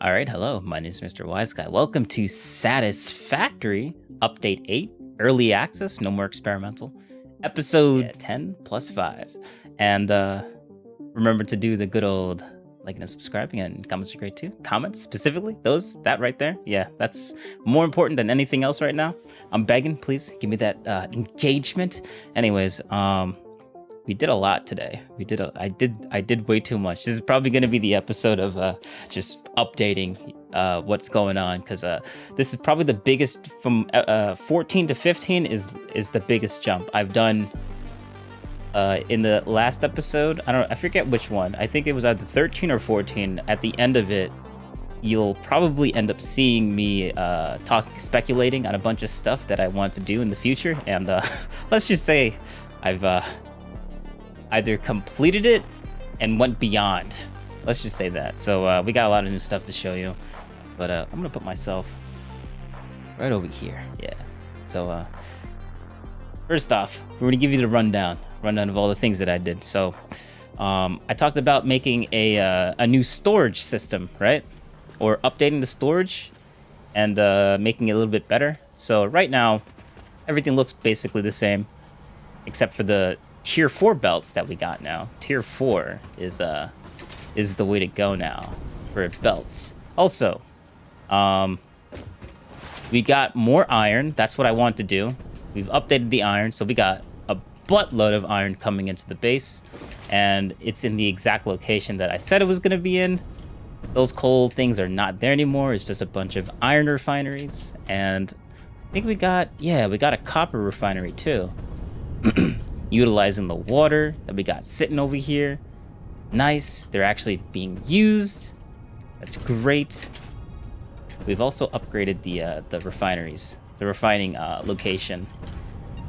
All right, hello, my name is Mr. Whyzguy. Welcome to Satisfactory, Update 8, Early Access, no more experimental, Episode 10 plus 5. And remember to do the good old liking and subscribing, and comments are great too. Comments, specifically, that right there. Yeah, that's more important than anything else right now. I'm begging, please, give me that engagement. Anyways, we did a lot today. I did way too much. This is probably going to be the episode of just updating what's going on, because this is probably the biggest from 14 to 15 is the biggest jump I've done in the last episode. I forget which one. I think it was either 13 or 14. At the end of it, you'll probably end up seeing me speculating on a bunch of stuff that I want to do in the future, and let's just say I've either completed it and went beyond. Let's just say that. So we got a lot of new stuff to show you, but I'm gonna put myself right over here. Yeah. So first off, we're gonna give you the rundown of all the things that I did. So I talked about making a new storage system, right? Or updating the storage and making it a little bit better. So right now, everything looks basically the same, except for the Tier 4 belts that we got now. Tier 4 is the way to go now for belts. Also, we got more iron. That's what I want to do. We've updated the iron, so we got a buttload of iron coming into the base, and it's in the exact location that I said it was going to be in. Those coal things are not there anymore. It's just a bunch of iron refineries, and I think we got a copper refinery too. Utilizing the water that we got sitting over here. Nice. They're actually being used. That's great. We've also upgraded the refineries, the refining location,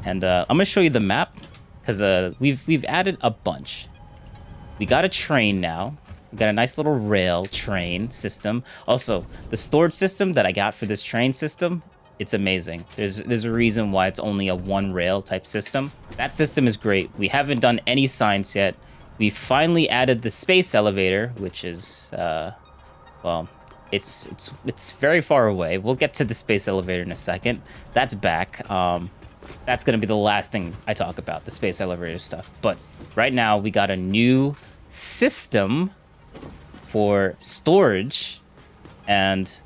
and I'm gonna show you the map, because we've added a bunch. We got a train now. We got a nice little rail train system. Also, the storage system that I got for this train system, it's amazing. There's a reason why it's only a one rail type system. That system is great. We haven't done any science yet. We finally added the space elevator, which is well, it's very far away. We'll get to the space elevator in a second. That's back. That's gonna be the last thing I talk about, the space elevator stuff. But right now we got a new system for storage, and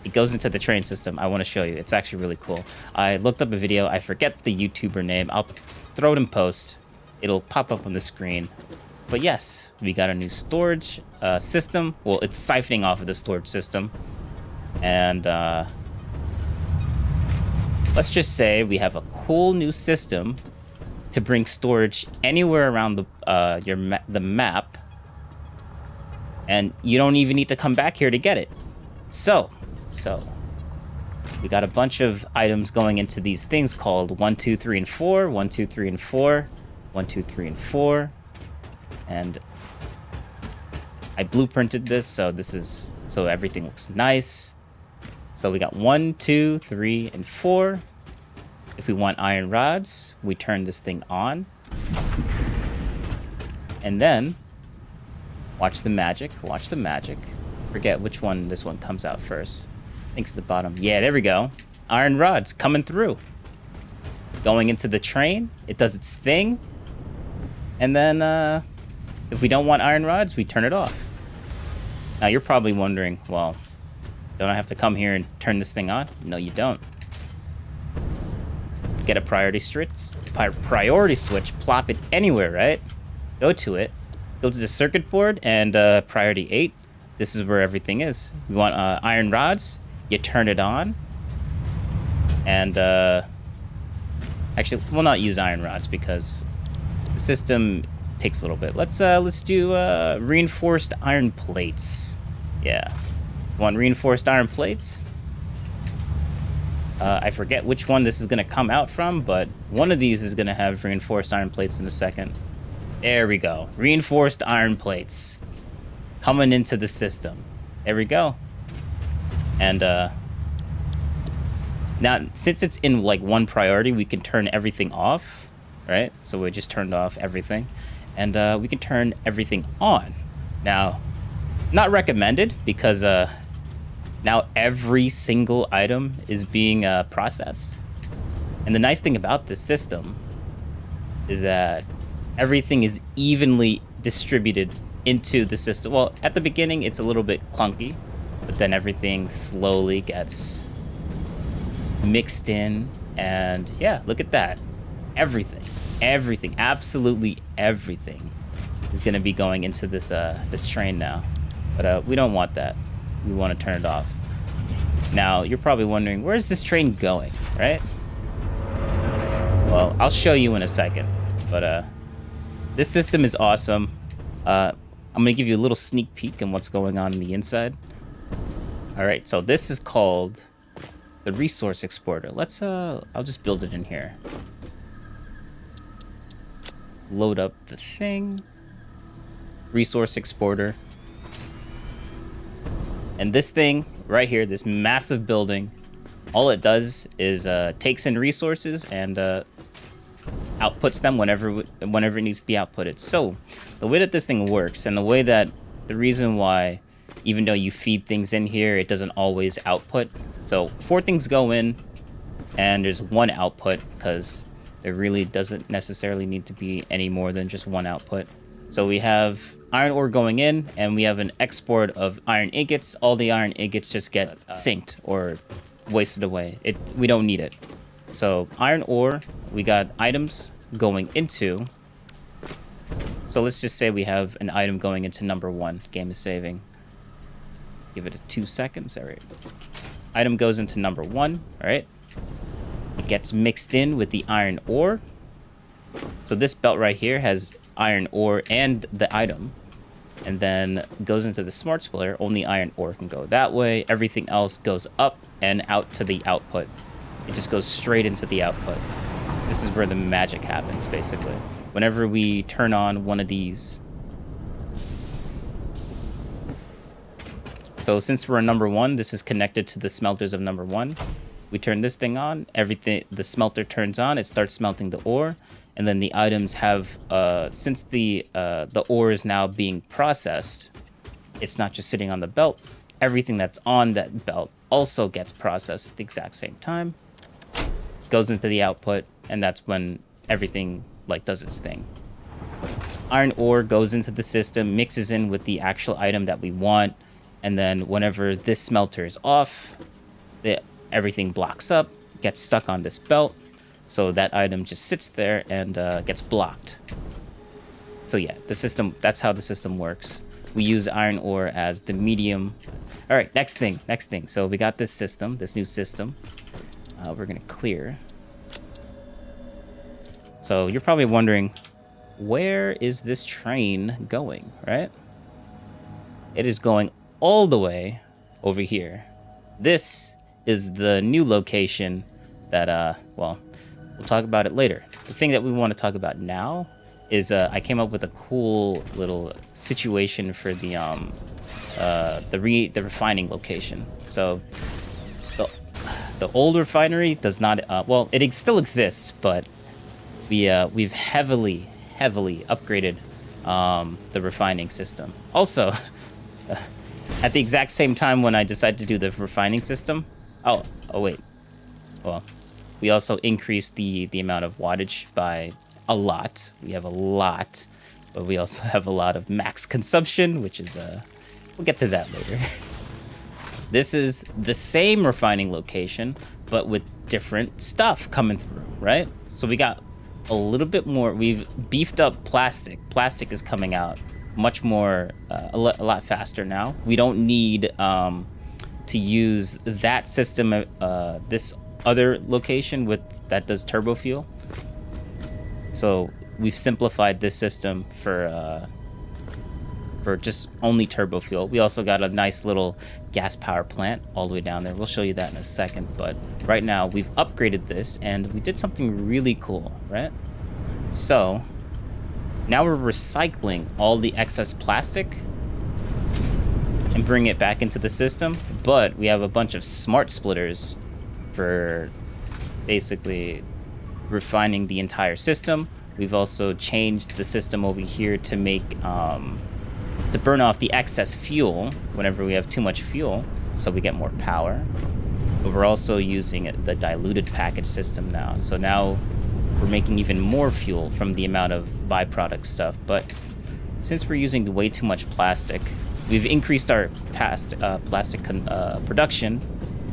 it goes into the train system. I want to show you. It's actually really cool. I looked up a video. I forget the YouTuber name. I'll throw it in post. It'll pop up on the screen. But yes, we got a new storage system. Well, it's siphoning off of the storage system. And let's just say we have a cool new system to bring storage anywhere around the map. And you don't even need to come back here to get it. So we got a bunch of items going into these things called 1, 2, 3, and 4, 1, 2, 3, and 4, 1, 2, 3, and 4, and I blueprinted this, so everything looks nice. So we got 1, 2, 3, and 4. If we want iron rods, we turn this thing on, and then watch the magic. Forget which one this one comes out first. I think it's the bottom. Yeah, there we go. Iron rods coming through. Going into the train. It does its thing. And then if we don't want iron rods, we turn it off. Now you're probably wondering, well, don't I have to come here and turn this thing on? No, you don't. Get a priority switch, plop it anywhere, right? Go to it. Go to the circuit board, and priority 8. This is where everything is. We want iron rods. You turn it on. And actually, we'll not use iron rods because the system takes a little bit. Let's do reinforced iron plates. Yeah. Want reinforced iron plates? I forget which one this is going to come out from, but one of these is going to have reinforced iron plates in a second. There we go. Reinforced iron plates coming into the system. There we go. And now, since it's in like one priority, we can turn everything off, right? So we just turned off everything, and we can turn everything on. Now, not recommended, because Now every single item is being processed. And the nice thing about this system is that everything is evenly distributed into the system. Well, at the beginning, it's a little bit clunky, but then everything slowly gets mixed in. And yeah, look at that. Everything, absolutely everything is going to be going into this this train now. But we don't want that. We want to turn it off. Now, you're probably wondering, where's this train going, right? Well, I'll show you in a second. But this system is awesome. I'm going to give you a little sneak peek on what's going on the inside. All right, so this is called the resource exporter. Let's I'll just build it in here. Load up the thing. Resource exporter. And this thing right here, this massive building, all it does is takes in resources and outputs them whenever it needs to be outputted. So the way that this thing works, and the reason why, even though you feed things in here, it doesn't always output. So 4 things go in and there's 1 output, because there really doesn't necessarily need to be any more than just 1 output. So we have iron ore going in, and we have an export of iron ingots. All the iron ingots just get synced or wasted away. We don't need it. So iron ore, we got items going into. So let's just say we have an item going into number 1. Game is saving. Give it 2 seconds. All right. Item goes into number 1. All right. It gets mixed in with the iron ore. So this belt right here has iron ore and the item, and then goes into the smart splitter. Only iron ore can go that way. Everything else goes up and out to the output. It just goes straight into the output. This is where the magic happens, basically. Whenever we turn on one of these. So since we're in number 1, this is connected to the smelters of number 1. We turn this thing on, everything, the smelter turns on, it starts smelting the ore, and then the items have, since the ore is now being processed, it's not just sitting on the belt. Everything that's on that belt also gets processed at the exact same time, goes into the output, and that's when everything does its thing. Iron ore goes into the system, mixes in with the actual item that we want, and then whenever this smelter is off, everything blocks up, gets stuck on this belt, so that item just sits there and gets blocked. So yeah, that's how the system works. We use iron ore as the medium. All right, next thing. So we got this new system. We're gonna clear. So you're probably wondering, where is this train going, right? It is going all the way over here. This is the new location that, well, we'll talk about it later. The thing that we want to talk about now is I came up with a cool little situation for the refining location. So the old refinery does not, well, it still exists, but we've heavily upgraded the refining system. Also, at the exact same time when I decided to do the refining system, oh wait, well, we also increased the amount of wattage by a lot. We have a lot, but we also have a lot of max consumption, which is we'll get to that later. This is the same refining location, but with different stuff coming through, right? So we got a little bit more. We've beefed up plastic. Plastic is coming out much more, a lot faster now. We don't need to use that system, this other location that does turbo fuel. So we've simplified this system for just only turbo fuel. We also got a nice little gas power plant all the way down there. We'll show you that in a second, but right now we've upgraded this and we did something really cool, right? So now we're recycling all the excess plastic and bring it back into the system, but we have a bunch of smart splitters for basically refining the entire system. We've also changed the system over here to make to burn off the excess fuel whenever we have too much fuel. so we get more power. But we're also using the diluted package system now. So now we're making even more fuel from the amount of byproduct stuff. But since we're using way too much plastic, we've increased our plastic production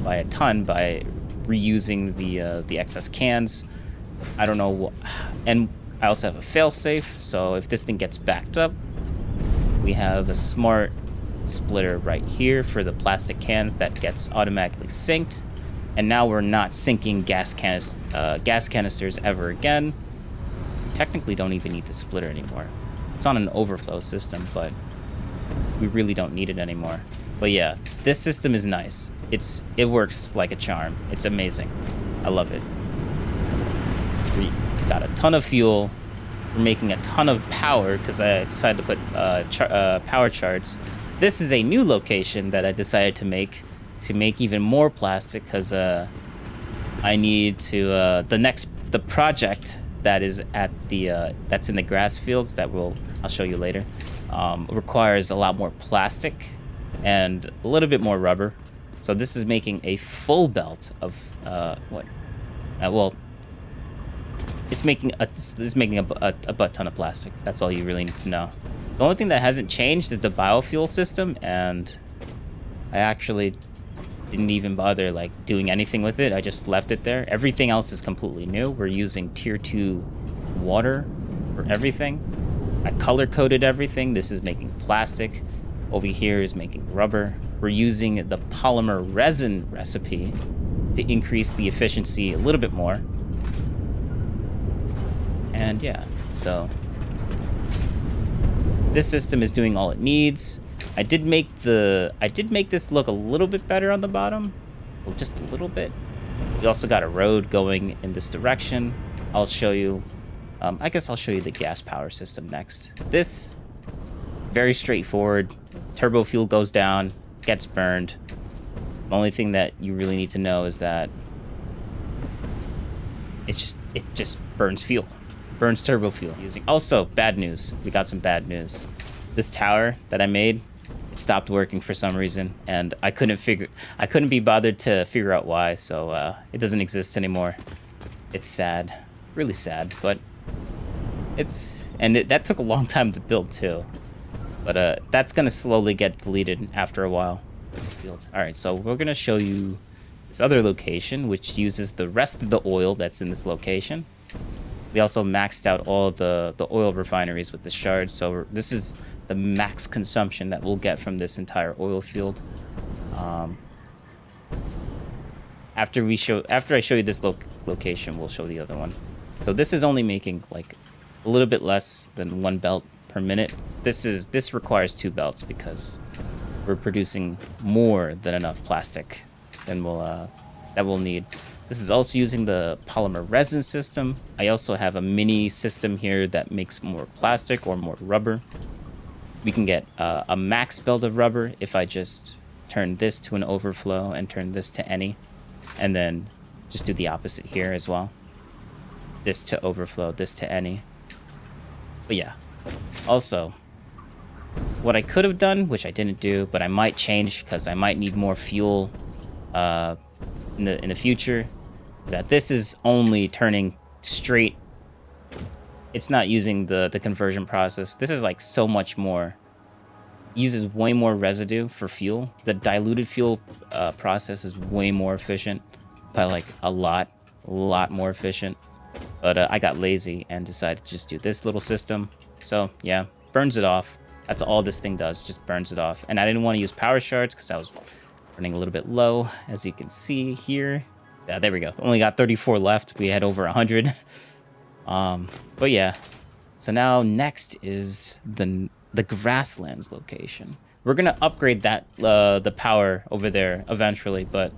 by a ton by reusing the excess cans. I don't know, and I also have a failsafe, so if this thing gets backed up, we have a smart splitter right here for the plastic cans that gets automatically synced, and now we're not syncing gas canisters ever again. We technically don't even need the splitter anymore. It's on an overflow system, but we really don't need it anymore. But yeah, this system is nice. It works like a charm. It's amazing. I love it. We got a ton of fuel. We're making a ton of power because I decided to put power charts. This is a new location that I decided to make even more plastic because I need to the project that is at the that's in the grass fields that I'll show you later requires a lot more plastic and a little bit more rubber. So this is making a full belt of it's making a butt ton of plastic. That's all you really need to know. The only thing that hasn't changed is the biofuel system, and I actually didn't even bother like doing anything with it. I just left it there. Everything else is completely new. We're using tier 2 water for everything. I color coded everything. This is making plastic. Over here is making rubber. We're using the polymer resin recipe to increase the efficiency a little bit more. And yeah, so this system is doing all it needs. I did make this look a little bit better on the bottom. Well, just a little bit. We also got a road going in this direction. I'll show you. I guess I'll show you the gas power system next. This, very straightforward. Turbo fuel goes down, gets burned. The only thing that you really need to know is that it just burns fuel. Burns turbo fuel. Also, bad news. We got some bad news. This tower that I made, it stopped working for some reason, and I couldn't be bothered to figure out why, so it doesn't exist anymore. It's sad. Really sad, but that took a long time to build too. But that's gonna slowly get deleted after a while. Alright, so we're gonna show you this other location, which uses the rest of the oil that's in this location. We also maxed out all the oil refineries with the shards, so this is the max consumption that we'll get from this entire oil field. After I show you this location, we'll show the other one. So this is only making like a little bit less than 1 belt per minute. This requires 2 belts because we're producing more than enough plastic than we'll need. This is also using the polymer resin system. I also have a mini system here that makes more plastic or more rubber. We can get a max belt of rubber if I just turn this to an overflow and turn this to any, and then just do the opposite here as well. This to overflow, this to any. But yeah, also, what I could have done, which I didn't do, but I might change because I might need more fuel in the future, is that this is only turning straight. It's not using the conversion process. This is like so much more. It uses way more residue for fuel. The diluted fuel process is way more efficient by like a lot more efficient. But I got lazy and decided to just do this little system. So yeah, burns it off. That's all this thing does, just burns it off. And I didn't want to use power shards because I was running a little bit low, as you can see here. Yeah, there we go. Only got 34 left. We had over 100. But yeah. So now next is the grasslands location. We're gonna upgrade that the power over there eventually, but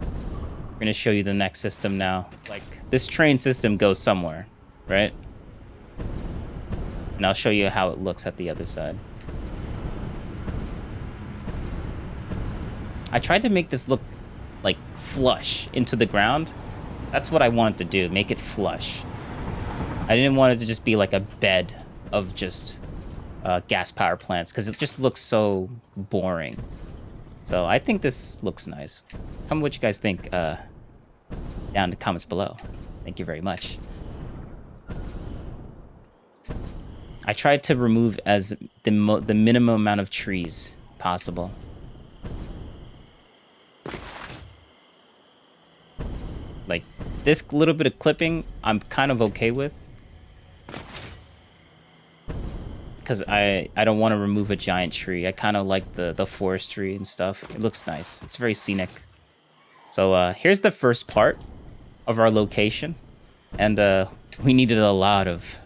we're gonna show you the next system now. Like this train system goes somewhere, right? And I'll show you how it looks at the other side. I tried to make this look like flush into the ground. That's what I wanted to do, make it flush. I didn't want it to just be like a bed of just gas power plants because it just looks so boring. So I think this looks nice. Tell me what you guys think down in the comments below. Thank you very much. I tried to remove as the minimum amount of trees possible. Like, this little bit of clipping, I'm kind of okay with. Because I don't want to remove a giant tree. I kind of like the forestry and stuff. It looks nice. It's very scenic. So here's the first part of our location. And we needed a lot of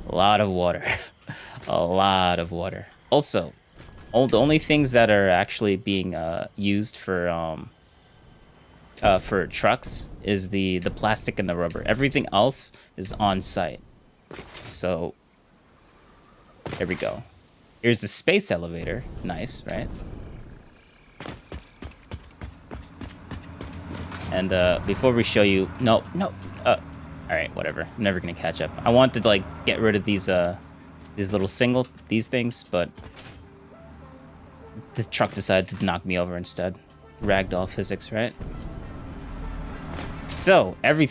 water. A lot of water. Also, the only things that are actually being used for trucks is the plastic and the rubber. Everything else is on site. So there we go. Here's the space elevator. Nice, right? And before we show you, no. All right, whatever. I'm never gonna catch up. I wanted to like get rid of these little these things, but the truck decided to knock me over instead. Ragdoll physics, right? So every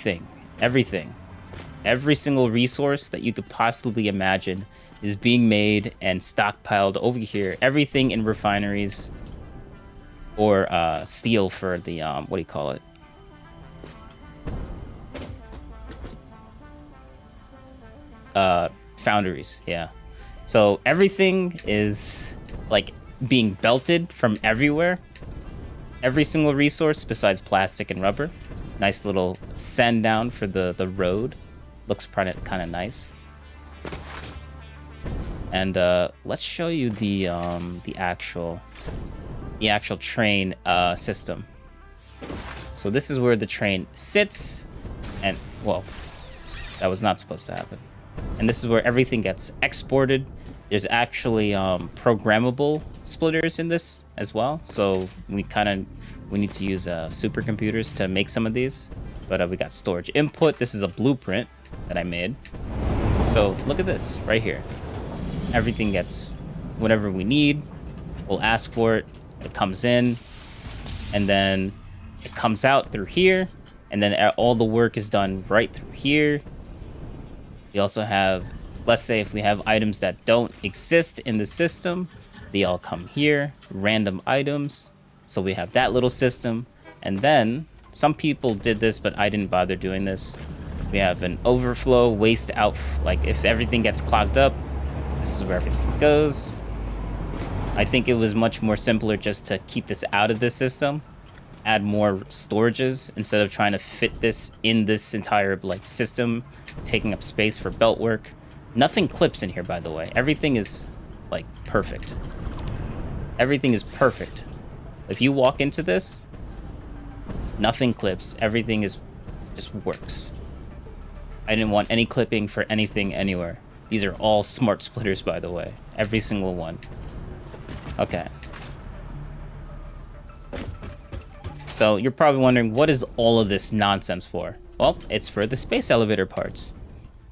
single resource that you could possibly imagine is being made and stockpiled over here. Everything in refineries or steel for the what do you call it? Foundries, yeah. So everything is like being belted from everywhere. Every single resource besides plastic and rubber. Nice little send down for the road. Looks kind of nice. And let's show you the actual train system. So this is where the train sits, and well, that was not supposed to happen. And this is where everything gets exported. There's actually programmable splitters in this as well. So we need to use supercomputers to make some of these. But we got storage input. This is a blueprint that I made. So look at this right here. Everything gets whatever we need. We'll ask for it. It comes in, and then it comes out through here, and then all the work is done right through here. We also have, let's say if we have items that don't exist in the system, they all come here, random items. So we have that little system. And then some people did this, but I didn't bother doing this. We have an overflow, waste out, like if everything gets clogged up, this is where everything goes. I think it was much more simpler just to keep this out of the system, add more storages instead of trying to fit this in this entire like system, taking up space for belt work. Nothing clips in here, by the way. Everything is like perfect. Everything is perfect. If you walk into this, nothing clips. Everything is just works. I didn't want any clipping for anything anywhere. These are all smart splitters, by the way. Every single one. Okay. So you're probably wondering, what is all of this nonsense for? Well, it's for the space elevator parts.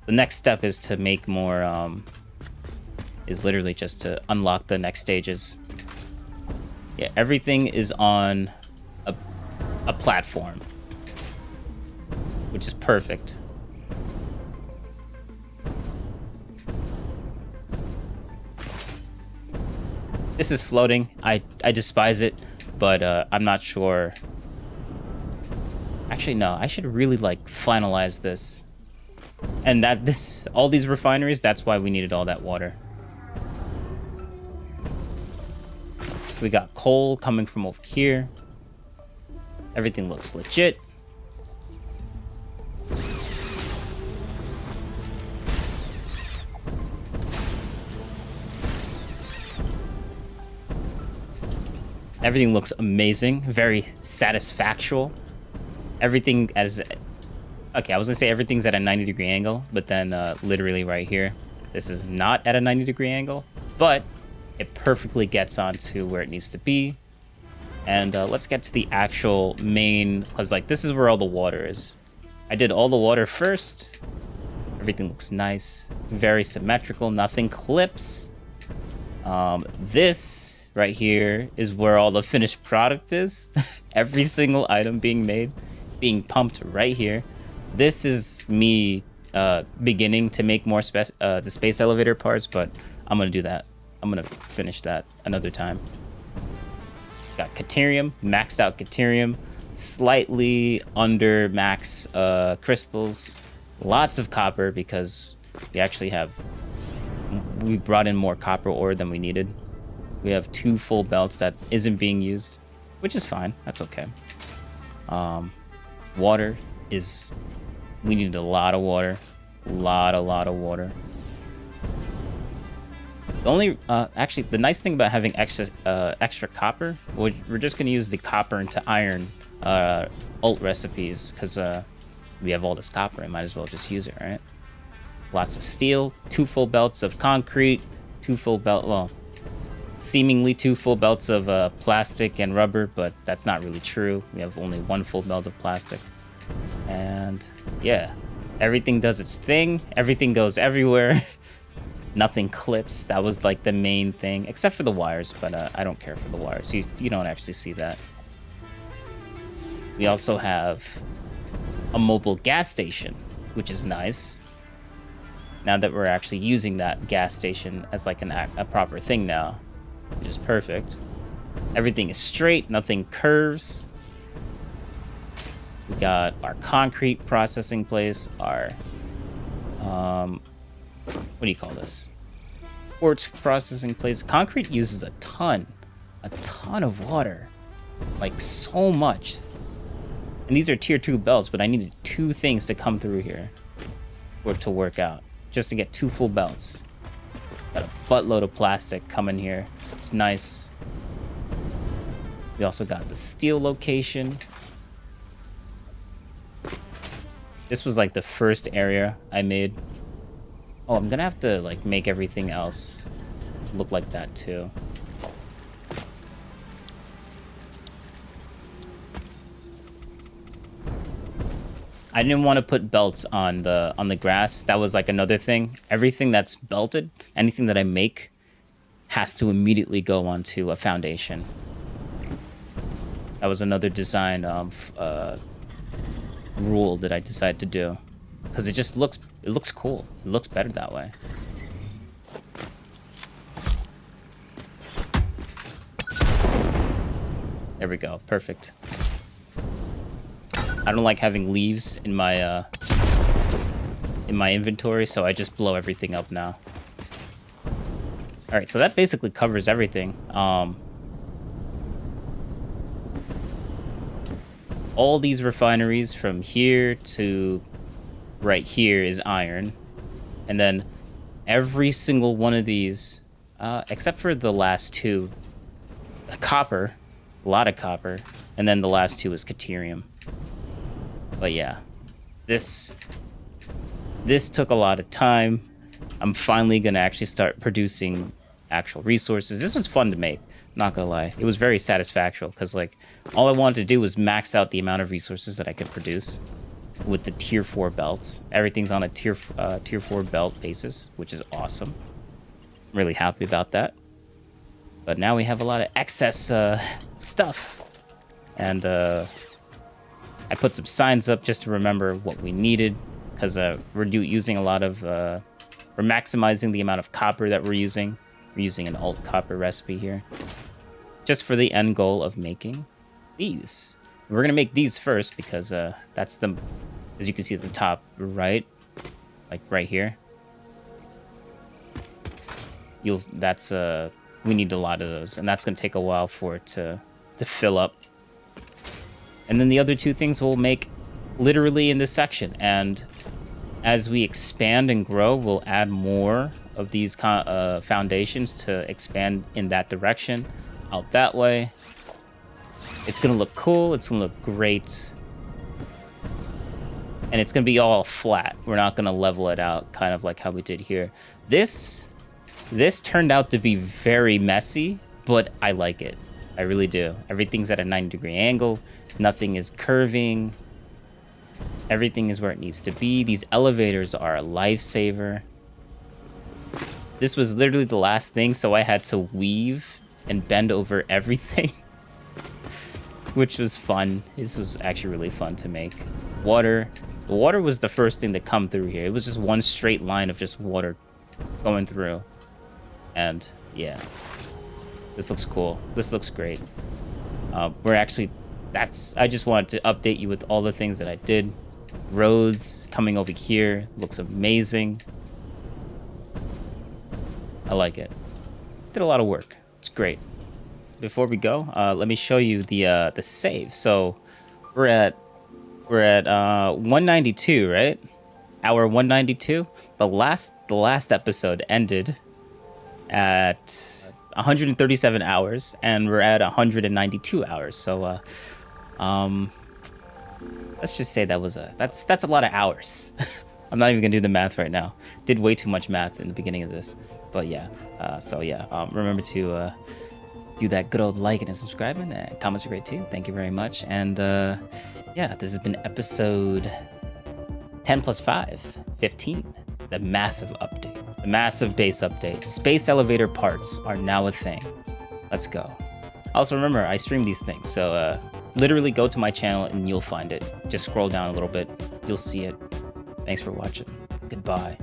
The next step is to make more, is literally just to unlock the next stages. Yeah, everything is on a platform, which is perfect. This is floating. I despise it, but I'm not sure. Actually, no, I should really like finalize this. And all these refineries, that's why we needed all that water. We got coal coming from over here. Everything looks legit. Everything looks amazing, very satisfactual. Everything okay, I was gonna say everything's at a 90-degree angle, but then literally right here, this is not at a 90-degree angle, but it perfectly gets onto where it needs to be. And let's get to the actual main, because like this is where all the water is. I did all the water first. Everything looks nice, very symmetrical, nothing clips. This right here is where all the finished product is. Every single item being made, being pumped right here. This is me beginning to make more the space elevator parts, but I'm gonna do that. I'm gonna finish that another time. Got Caterium, maxed out Caterium, slightly under max crystals, lots of copper because we brought in more copper ore than we needed. We have 2 full belts that isn't being used, which is fine. That's okay. Water is... We need a lot of water. A lot of water. The only... actually, the nice thing about having extra copper, we're just going to use the copper into iron ult recipes, because we have all this copper, I might as well just use it, right? Lots of steel, 2 full belts of concrete, 2 full belt... Well, seemingly 2 full belts of plastic and rubber, but that's not really true. We have only 1 full belt of plastic. And yeah, everything does its thing. Everything goes everywhere. Nothing clips. That was like the main thing, except for the wires, but I don't care for the wires. You don't actually see that. We also have a mobile gas station, which is nice. Now that we're actually using that gas station as like a proper thing now, which is perfect. Everything is straight, nothing curves. We got our concrete processing place, our what do you call this? Quartz processing place. Concrete uses a ton of water, like so much. And these are tier 2 belts, but I needed 2 things to come through here for it to work out, just to get 2 full belts. Got a buttload of plastic coming here. It's nice. We also got the steel location. This was like the first area I made. Oh, I'm gonna have to like make everything else look like that too. I didn't want to put belts on the grass. That was like another thing. Everything that's belted, anything that I make, has to immediately go onto a foundation. That was another design rule that I decided to do, because it just looks cool. It looks better that way. There we go. Perfect. I don't like having leaves in my inventory, so I just blow everything up now. All right, so that basically covers everything. All these refineries from here to right here is iron, and then every single one of these, except for the last 2, copper, a lot of copper, and then the last 2 is Caterium. But yeah, this took a lot of time. I'm finally gonna actually start producing actual resources. This was fun to make, not gonna lie. It was very satisfactory, because like all I wanted to do was max out the amount of resources that I could produce with the tier 4 belts. Everything's on a tier 4 belt basis, which is awesome. I'm really happy about that. But now we have a lot of excess stuff, and I put some signs up just to remember what we needed, because we're using a lot of we're maximizing the amount of copper that we're using. We're using an alt copper recipe here, just for the end goal of making these. We're gonna make these first, because that's the, as you can see at the top right, like right here. We need a lot of those, and that's gonna take a while for it to fill up. And then the other 2 things we'll make literally in this section, and as we expand and grow, we'll add more of these foundations to expand in that direction, out that way. It's gonna look cool, it's gonna look great, and it's gonna be all flat. We're not gonna level it out, kind of like how we did here. This turned out to be very messy, but I like it. I really do. Everything's at a 90-degree angle. Nothing is curving. Everything is where it needs to be. These elevators are a lifesaver. This was literally the last thing, so I had to weave and bend over everything, which was fun. This was actually really fun to make. Water. The water was the first thing to come through here. It was just one straight line of just water going through. And yeah, this looks cool. This looks great. We're actually, I just wanted to update you with all the things that I did. Roads coming over here looks amazing. I like it. Did a lot of work. It's great. Before we go, let me show you the save. So we're at 192, right? Hour 192. The last episode ended at 137 hours, and we're at 192 hours. So let's just say that's a lot of hours. I'm not even gonna do the math right now. Did way too much math in the beginning of this, but yeah. Remember to do that good old liking and subscribing. Comments are great too. Thank you very much. And yeah, this has been episode 10 plus 5, 15. The massive update, the massive base update. Space elevator parts are now a thing. Let's go. Also remember, I stream these things, so literally go to my channel and you'll find it. Just scroll down a little bit, you'll see it. Thanks for watching. Goodbye.